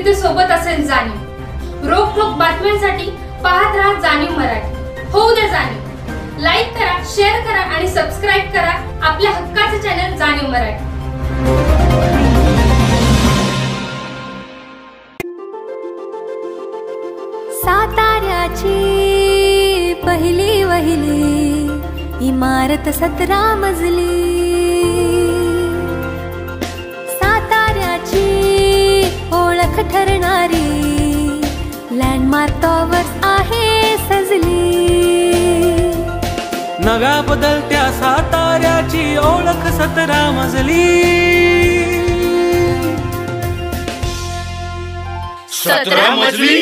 इथे सोबत असेल जाणीव। रोखोक बातम्यांसाठी पाहत राहा जाणीव मराठी। होऊ दे जाणीव। लाईक करा, शेअर करा आणि सबस्क्राइब करा आपल्या हक्काचे चॅनल जाणीव मराठी। साताऱ्याची पहिली वहिली इमारत 17 मजली। साताऱ्याची ओळख ठरणारी लँडमार्क टॉवर्स आहे सजली। नव्या बदलत्या साताऱ्याची ओळख 17 मजली। 17 मजली?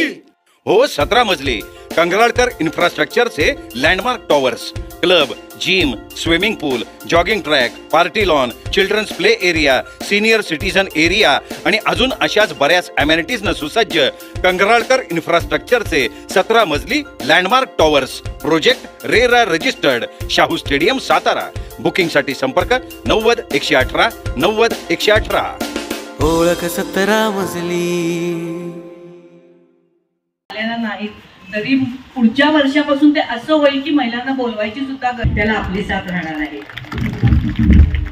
हो, 17 मजली। कंगराळकर इन्फ्रास्ट्रक्चरचे landmark towers, club, gym, swimming pool, jogging track, party lawn, children's play area, senior citizen area आणि अजून अशाच बऱ्याच अमेनिटीजनं सुसज्ज कंगराळकर इन्फ्रास्ट्रक्चरचे 17 मजली landmark towers project RERA registered, Shahu stadium, Satara. बुकिंगसाठी संपर्क 90 118 90 118। ओळख 17 मजली। नाही तरी पुढच्या वर्षापासून ते असं होईल की महिलांना बोलवायची सुद्धा त्याला आपली साथ राहणार आहे।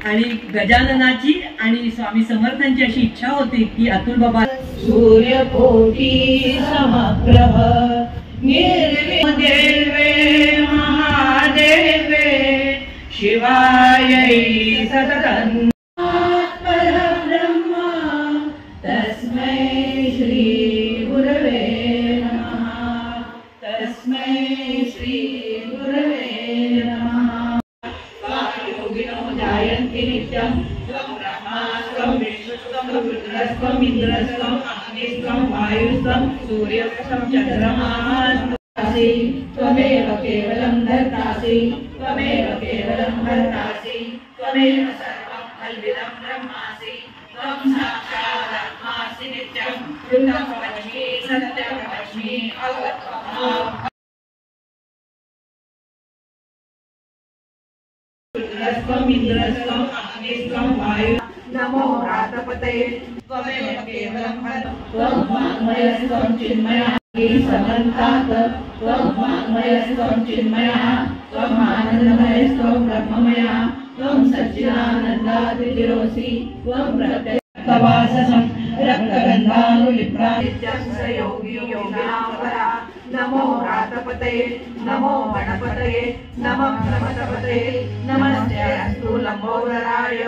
आणि गजाननाची आणि स्वामी समर्थांची अशी इच्छा होती की अतुल बाबा सूर्यकोटी समप्रभ निर्देवे महादेवे शिवाय सततं परब्रह्म तस्मै श्री गुरवे श्री गुरवे नमः। योगिनो जायन्ति नित्यं त्वं ब्रह्मा त्वं विष्णुस्त्वं रुद्रस्त्वं इन्द्रस्त्वं अग्निस्त्वं वायुस्त्वं सूर्यस्त्वं चन्द्रमास्त्वं त्वमेव केवलं धर्तासि त्वमेव केवलं भर्तासि त्वमेव सर्वं कल्पितं ब्रह्मासि त्वं साक्षात् आत्मासि नित्यं वृन्दं वच्मि सत्यं वच्मि अवत्वम् इन्द्रस्त्वं अग्निस्त्वं वायु नमो रातपतये त्वमेव केवलं त्वं वाङ्मयस्त्वं चिन्मयः समन्तात् त्वं वाङ्मयस्त्वं चिन्मयः त्वं आनन्दमयस्त्वं ब्रह्ममयः त्वं सच्चिदानन्दादितिरोसि त्वं प्रत्यक्षवाससं रक्तगन्धानुलिप्रानित्यं स योगी योगिनां परा। नमो रातपतये नमो गणपतये नमः प्रमथपतये नमस्ते अस्तु लंबोदराय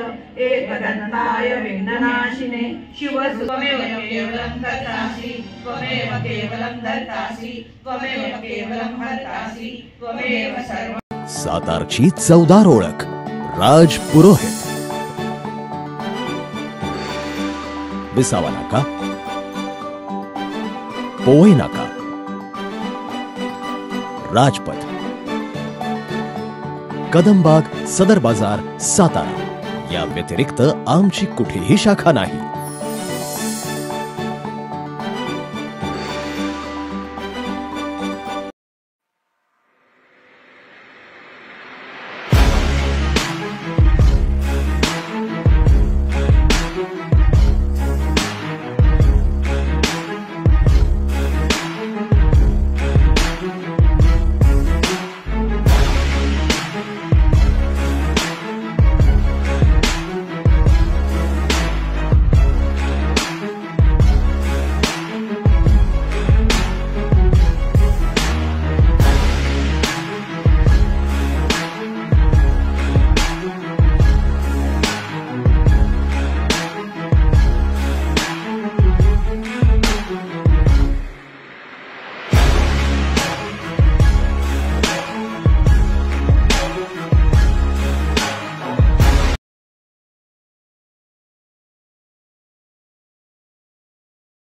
एकदन्ताय विघ्ननाशिने शिव त्वमेव केवलं धर्तासि त्वमेव केवलं धर्तासि त्वमेव केवलं हर्तासि त्वमेव सर्वं। सातारची चवदार ओळख राज पुरोहित, विसावा नाका, पोवई नाका, राजपथ, कदमबाग, सदर बाजार, सातारा या व्यतिरिक्त आमची कुठेही शाखा नाही।